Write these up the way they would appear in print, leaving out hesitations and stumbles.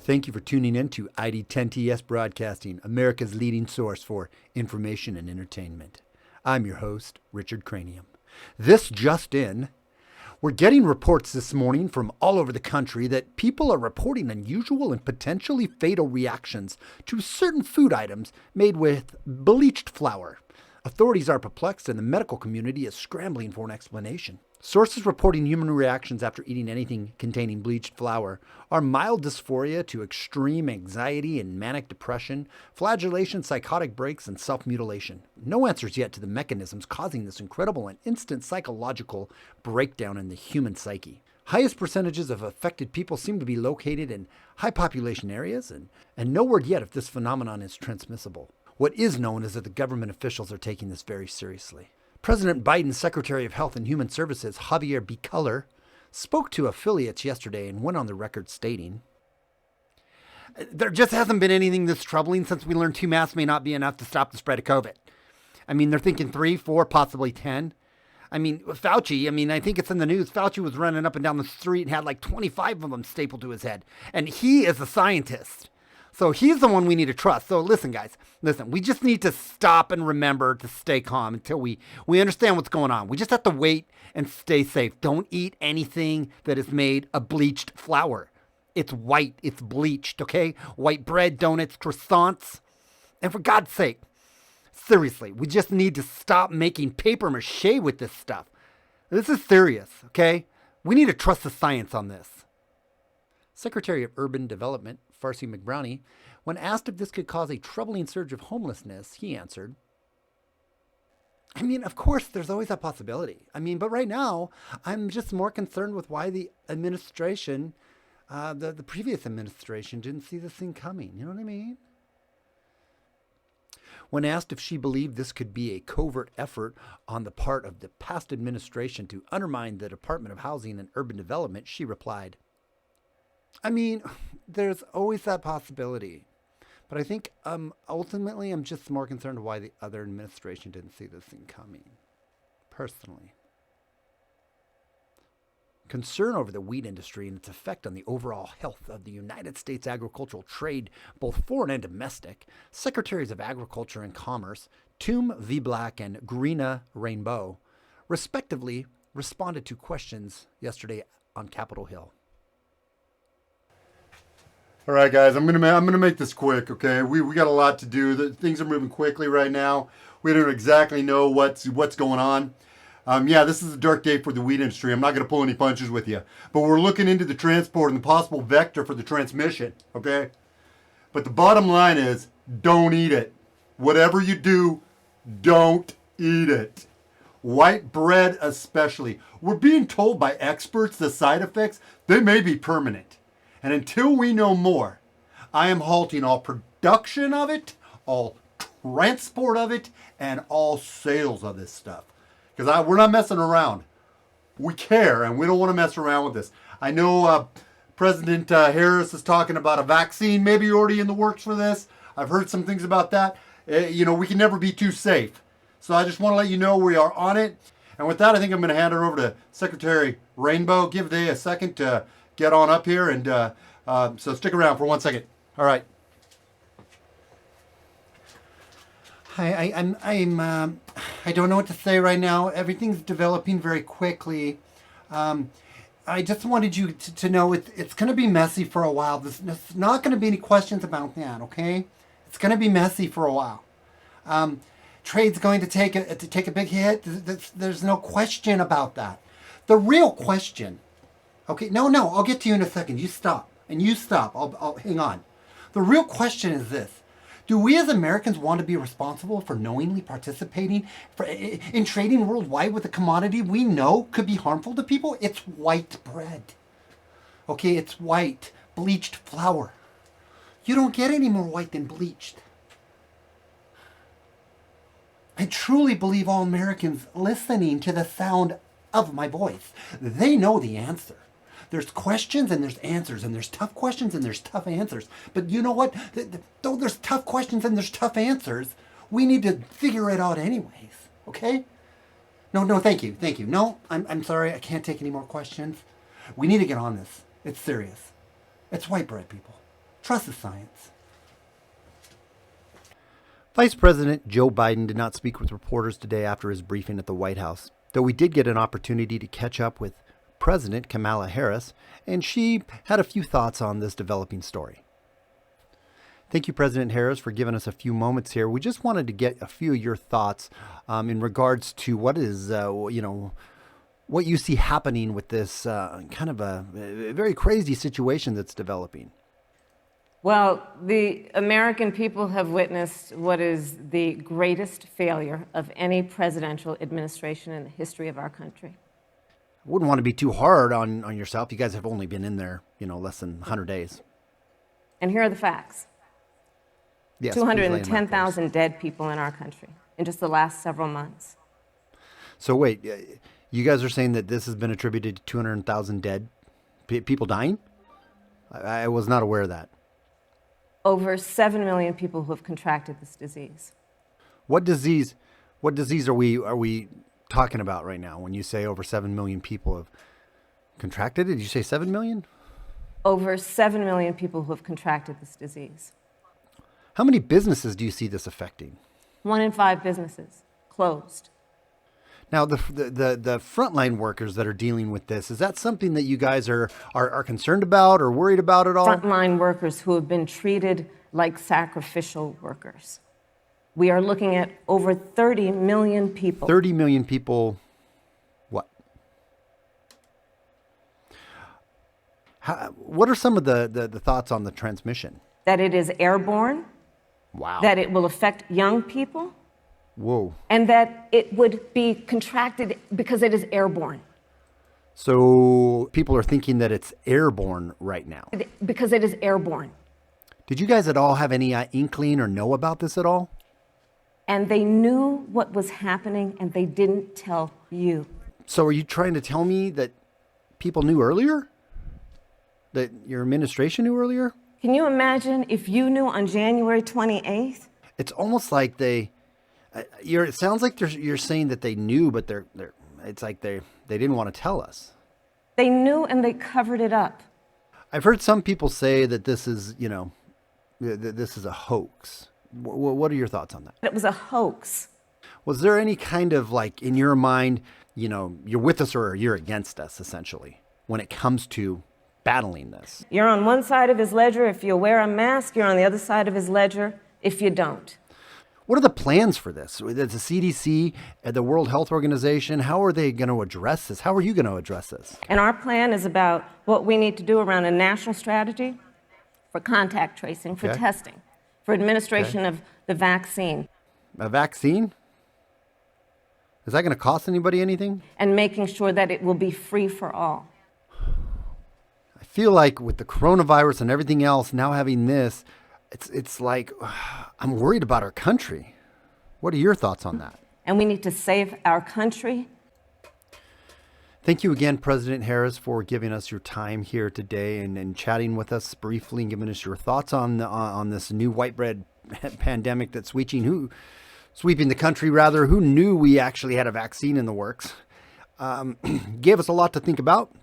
Thank you for tuning in to ID10TS Broadcasting, America's leading source for information and entertainment. I'm your host, Richard Cranium. This just in, we're getting reports this morning from all over the country that people are reporting unusual and potentially fatal reactions to certain food items made with bleached flour. Authorities are perplexed and the medical community is scrambling for an explanation. Sources reporting human reactions after eating anything containing bleached flour are mild dysphoria to extreme anxiety and manic depression, flagellation, psychotic breaks, and self-mutilation. No answers yet to the mechanisms causing this incredible and instant psychological breakdown in the human psyche. Highest percentages of affected people seem to be located in high population areas, and no word yet if this phenomenon is transmissible. What is known is that the government officials are taking this very seriously. President Biden's Secretary of Health and Human Services, Javier B. Culler, spoke to affiliates yesterday and went on the record stating, "There just hasn't been anything this troubling since we learned 2 masks may not be enough to stop the spread of COVID." They're thinking 3, 4, possibly 10. Fauci, I think it's in the news. Fauci was running up and down the street and had like 25 of them stapled to his head. And he is a scientist. So he's the one we need to trust. So listen, guys, we just need to stop and remember to stay calm until we understand what's going on. We just have to wait and stay safe. Don't eat anything that is made of bleached flour. It's white, it's bleached, okay? White bread, donuts, croissants. And for God's sake, seriously, we just need to stop making paper mache with this stuff. This is serious, okay? We need to trust the science on this. Secretary of Urban Development, Farsi McBrownie, when asked if this could cause a troubling surge of homelessness, he answered, of course, there's always that possibility. But right now, I'm just more concerned with why the administration, the previous administration, didn't see this thing coming. You know what I mean? When asked if she believed this could be a covert effort on the part of the past administration to undermine the Department of Housing and Urban Development, she replied, there's always that possibility. But I think ultimately I'm just more concerned why the other administration didn't see this thing coming. Personally. Concern over the wheat industry and its effect on the overall health of the United States agricultural trade, both foreign and domestic, Secretaries of Agriculture and Commerce, Toom V. Black and Greena Rainbow, respectively, responded to questions yesterday on Capitol Hill. All right, guys, I'm gonna make this quick, okay? We got a lot to do. Things are moving quickly right now. We don't exactly know what's going on. This is a dark day for the wheat industry. I'm not gonna pull any punches with you, but we're looking into the transport and the possible vector for the transmission, okay? But the bottom line is, don't eat it. Whatever you do, don't eat it. White bread especially. We're being told by experts the side effects, they may be permanent. And until we know more, I am halting all production of it, all transport of it, and all sales of this stuff. Because we're not messing around. We care, and we don't want to mess around with this. I know President Harris is talking about a vaccine maybe already in the works for this. I've heard some things about that. We can never be too safe. So I just want to let you know we are on it. And with that, I think I'm going to hand it over to Secretary Rainbow. Give they a second to get on up here, and so stick around for 1 second. All right. Hi, I don't know what to say right now. Everything's developing very quickly. I just wanted you to know it's going to be messy for a while. There's not going to be any questions about that, okay? It's going to be messy for a while. Trade's going to take a big hit. There's no question about that. The real question. Okay, no, I'll get to you in a second. You stop. And you stop. I'll hang on. The real question is this. Do we as Americans want to be responsible for knowingly participating in trading worldwide with a commodity we know could be harmful to people? It's white bread. Okay, it's white, bleached flour. You don't get any more white than bleached. I truly believe all Americans listening to the sound of my voice, they know the answer. There's questions and there's answers, and there's tough questions and there's tough answers. But you know what? Though there's tough questions and there's tough answers, we need to figure it out anyways, okay? No, thank you. No, I'm sorry, I can't take any more questions. We need to get on this. It's serious. It's white bread, people. Trust the science. Vice President Joe Biden did not speak with reporters today after his briefing at the White House, though we did get an opportunity to catch up with President Kamala Harris, and she had a few thoughts on this developing story. Thank you, President Harris, for giving us a few moments here. We just wanted to get a few of your thoughts in regards to what is, what you see happening with this kind of a very crazy situation that's developing. Well, the American people have witnessed what is the greatest failure of any presidential administration in the history of our country. I wouldn't want to be too hard on yourself. You guys have only been in there, less than 100 days. And here are the facts. Yes, 210,000 dead people in our country in just the last several months. So wait, you guys are saying that this has been attributed to 200,000 dead people dying? I was not aware of that. Over 7 million people who have contracted this disease. What disease are we talking about right now when you say over 7 million people have contracted it? Did you say 7 million? Over 7 million people who have contracted this disease. How many businesses do you see this affecting? 1 in 5 businesses closed. Now, the frontline workers that are dealing with this, is that something that you guys are concerned about or worried about at all? Frontline workers who have been treated like sacrificial workers. We are looking at over 30 million people. 30 million people, what? What are some of the thoughts on the transmission? That it is airborne. Wow. That it will affect young people. Whoa. And that it would be contracted because it is airborne. So people are thinking that it's airborne right now. Because it is airborne. Did you guys at all have any inkling or know about this at all? And they knew what was happening and they didn't tell you. So are you trying to tell me that people knew earlier? That your administration knew earlier? Can you imagine if you knew on January 28th? It's almost like it sounds like you're saying that they knew, but it's like they didn't want to tell us. They knew and they covered it up. I've heard some people say that this is, this is a hoax. What are your thoughts on that? It was a hoax. Was there any kind of in your mind, you're with us or you're against us, essentially, when it comes to battling this? You're on one side of his ledger if you wear a mask. You're on the other side of his ledger if you don't. What are the plans for this? The CDC, the World Health Organization, how are they going to address this? How are you going to address this? And our plan is about what we need to do around a national strategy for contact tracing, for testing, for administration of the vaccine. A vaccine? Is that going to cost anybody anything? And making sure that it will be free for all. I feel like with the coronavirus and everything else, now having this, it's like I'm worried about our country. What are your thoughts on that? And we need to save our country. Thank you again, President Harris, for giving us your time here today and chatting with us briefly and giving us your thoughts on this new white bread pandemic that's sweeping the country. Who knew we actually had a vaccine in the works? Gave us a lot to think about.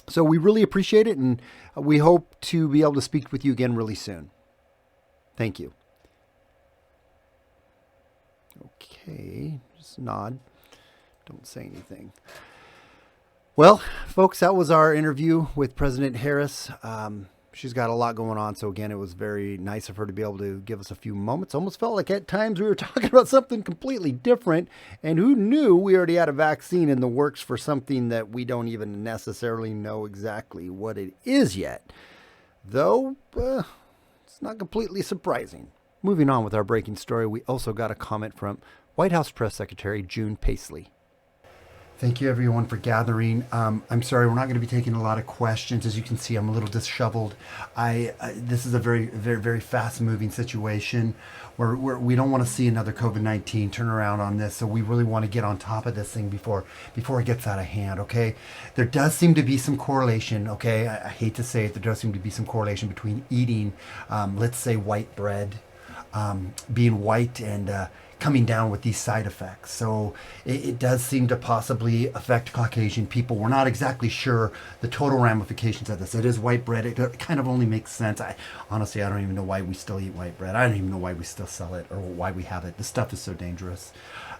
So we really appreciate it, and we hope to be able to speak with you again really soon. Thank you. Okay, just nod. Don't say anything. Well, folks, that was our interview with President Harris. She's got a lot going on. So again, it was very nice of her to be able to give us a few moments. Almost felt like at times we were talking about something completely different. And who knew we already had a vaccine in the works for something that we don't even necessarily know exactly what it is yet. Though, it's not completely surprising. Moving on with our breaking story, we also got a comment from White House Press Secretary June Paisley. Thank you, everyone, for gathering. I'm sorry, we're not going to be taking a lot of questions. As you can see, I'm a little disheveled. This is a very, very, very fast-moving situation where we don't want to see another COVID-19 turnaround on this. So we really want to get on top of this thing before it gets out of hand. Okay, there does seem to be some correlation. Okay, I hate to say it, there does seem to be some correlation between eating, let's say, white bread, being white and coming down with these side effects. So it does seem to possibly affect Caucasian people. We're not exactly sure the total ramifications of this. It is white bread. It kind of only makes sense. Honestly, I don't even know why we still eat white bread. I don't even know why we still sell it or why we have it. This stuff is so dangerous.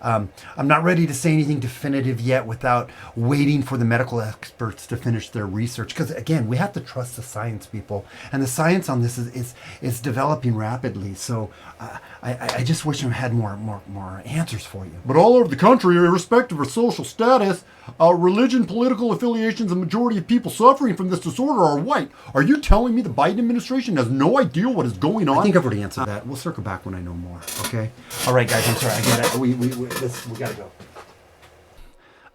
I'm not ready to say anything definitive yet without waiting for the medical experts to finish their research. Because again, we have to trust the science, people, and the science on this is developing rapidly. So I just wish I had more answers for you. But all over the country, irrespective of social status, religion, political affiliations, the majority of people suffering from this disorder are white. Are you telling me the Biden administration has no idea what is going on? I think I've already answered that. We'll circle back when I know more. Okay. All right, guys. I'm sorry. I get it. We gotta go.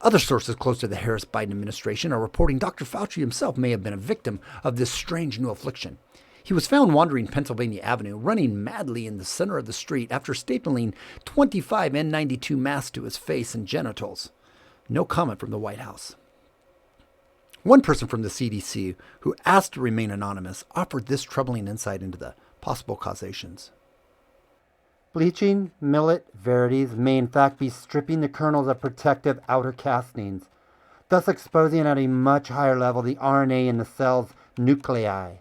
Other sources close to the Harris-Biden administration are reporting Dr. Fauci himself may have been a victim of this strange new affliction. He was found wandering Pennsylvania Avenue, running madly in the center of the street after stapling 25 N92 masks to his face and genitals. No comment from the White House. One person from the CDC, who asked to remain anonymous, offered this troubling insight into the possible causations. Bleaching millet varieties may in fact be stripping the kernels of protective outer castings, thus exposing at a much higher level the RNA in the cell's nuclei.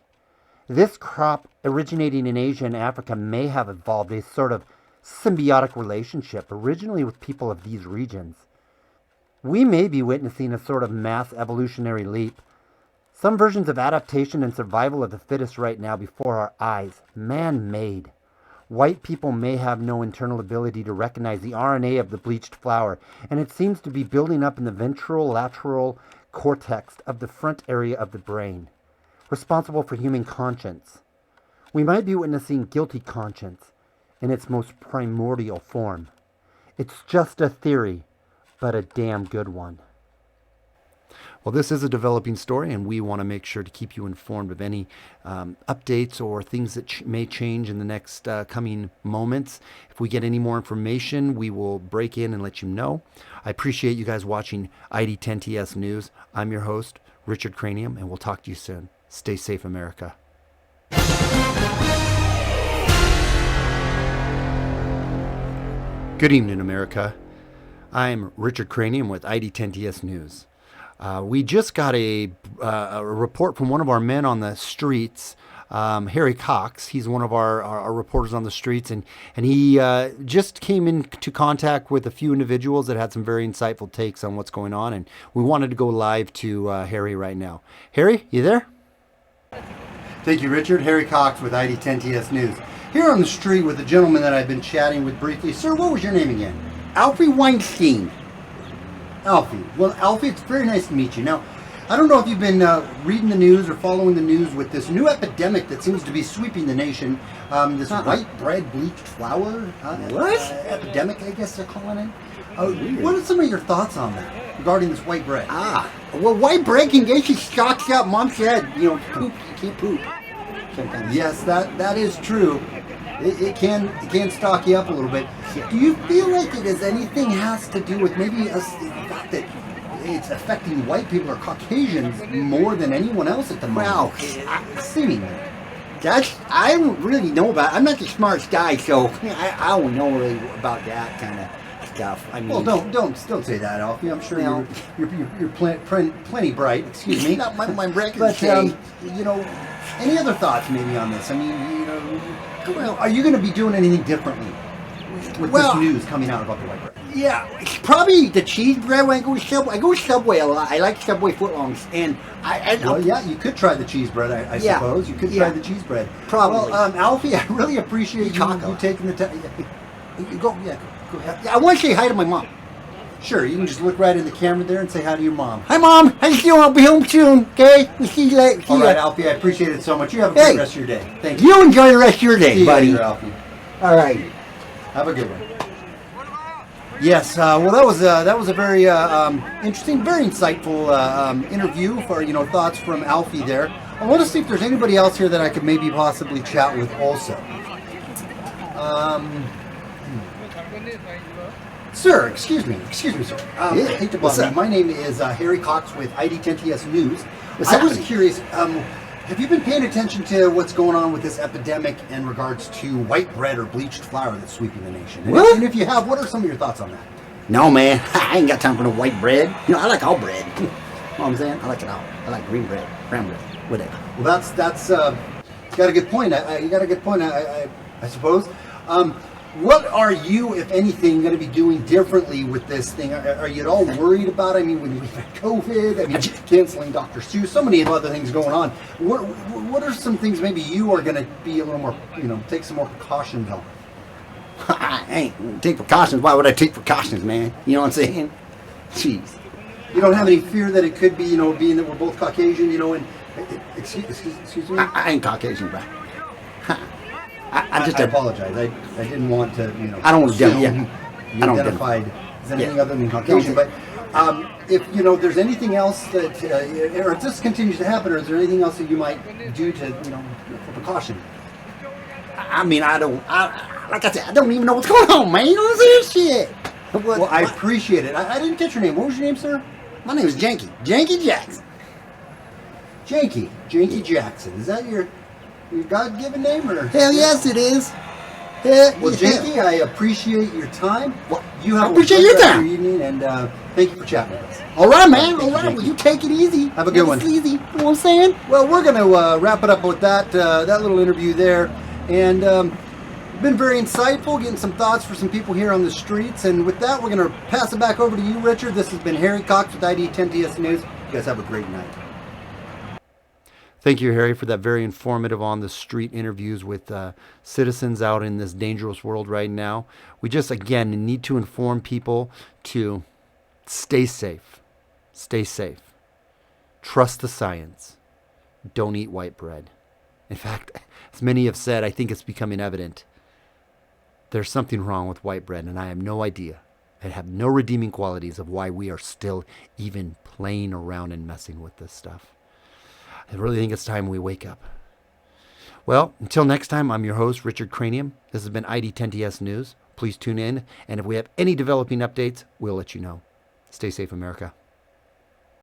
This crop, originating in Asia and Africa, may have evolved a sort of symbiotic relationship originally with people of these regions. We may be witnessing a sort of mass evolutionary leap. Some versions of adaptation and survival of the fittest right now before our eyes, man-made. White people may have no internal ability to recognize the RNA of the bleached flower, and it seems to be building up in the ventrolateral cortex of the front area of the brain, responsible for human conscience. We might be witnessing guilty conscience in its most primordial form. It's just a theory, but a damn good one. Well, this is a developing story, and we want to make sure to keep you informed of any updates or things that may change in the next coming moments. If we get any more information, we will break in and let you know. I appreciate you guys watching ID10TS News. I'm your host, Richard Cranium, and we'll talk to you soon. Stay safe, America. Good evening, America. I'm Richard Cranium with ID10TS News. We just got a report from one of our men on the streets, Harry Cox. He's one of our reporters on the streets, and he just came into contact with a few individuals that had some very insightful takes on what's going on, and we wanted to go live to Harry right now. Harry, you there? Thank you, Richard. Harry Cox with ID10TS News. Here on the street with a gentleman that I've been chatting with briefly. Sir, what was your name again? Alfie Weinstein. Alfie. Well, Alfie, it's very nice to meet you. Now, I don't know if you've been reading the news or following the news with this new epidemic that seems to be sweeping the nation. This white bread bleached flour epidemic, I guess they're calling it. What are some of your thoughts on that regarding this white bread? Well, white bread can get you stocked up. Mom said, poop, you can't poop. Sometimes. Yes, that is true. It can stock you up a little bit. Do you feel like it has to do with maybe the fact that it's affecting white people or Caucasians more than anyone else at the moment? Well, seemingly. I don't really know about it. I'm not the smartest guy, so I don't know really about that kind of stuff. I mean, well, don't say that, Alfie. I'm sure you're plenty bright. Excuse me. Not my record. But any other thoughts maybe on this? I mean, are you going to be doing anything differently with this news coming out about the white bread? Yeah, it's probably the cheese bread when I go to Subway. I go to Subway a lot. I like Subway footlongs, and you could try the cheese bread. I suppose you could try the cheese bread. Probably. Well, Alfie, I really appreciate you taking the time. Go ahead. I want to say hi to my mom. Sure, you can just look right in the camera there and say hi to your mom. Hi, Mom. How you doing? I'll be home soon. Okay, we'll see you later. All right, Alfie, I appreciate it so much. You have a great rest of your day. Thank you. You enjoy the rest of your day, see you buddy. later, Alfie. All right. Have a good one. Yes, well, that was a very interesting, very insightful interview for thoughts from Alfie there. I want to see if there's anybody else here that I could maybe possibly chat with also. Sir, excuse me, sir. I hate to bother you. My name is Harry Cox with ID10TS News. I was curious. Have you been paying attention to what's going on with this epidemic in regards to white bread or bleached flour that's sweeping the nation? What? And if you have, what are some of your thoughts on that? No, man, I ain't got time for no white bread. I like all bread. You know what I'm saying? I like it all. I like green bread, brown bread, whatever. Well, that's you got a good point. You got a good point. I suppose. What are you, if anything, going to be doing differently with this thing? Are you at all worried about it? I mean, when we've had COVID, I mean, canceling Dr. Seuss, so many other things going on. What are some things maybe you are going to be a little more, take some more precautions on? I ain't gonna take precautions. Why would I take precautions, man? You know what I'm saying? Jeez. You don't have any fear that it could be, being that we're both Caucasian, and excuse me? I ain't Caucasian, bro. I apologize. I didn't want to, I don't want to assume I you don't identified as anything other than Caucasian. But if, there's anything else that, or if this continues to happen, or is there anything else that you might do to, for precaution? I mean, like I said, I don't even know what's going on, man. You know what I'm saying? Shit. Well, I appreciate it. I didn't catch your name. What was your name, sir? My name is Janky. Janky Jackson. Janky Jackson. Is that your God-given name, or? Hell yes, it is. Well, Janky, I appreciate your time. Well, you have I appreciate your time. Evening, and thank you for chatting with us. All right, man. All right. Well, you take it easy. Have a good one. Easy. You know what I'm saying? Well, we're going to wrap it up with that little interview there, and been very insightful, getting some thoughts for some people here on the streets. And with that, we're going to pass it back over to you, Richard. This has been Harry Cox with ID 10TS News. You guys have a great night. Thank you, Harry, for that very informative on-the-street interviews with citizens out in this dangerous world right now. We just, again, need to inform people to stay safe. Stay safe. Trust the science. Don't eat white bread. In fact, as many have said, I think it's becoming evident there's something wrong with white bread, and I have no idea. I have no redeeming qualities of why we are still even playing around and messing with this stuff. I really think it's time we wake up. Well, until next time, I'm your host, Richard Cranium. This has been ID 10TS News. Please tune in, and if we have any developing updates, we'll let you know. Stay safe, America.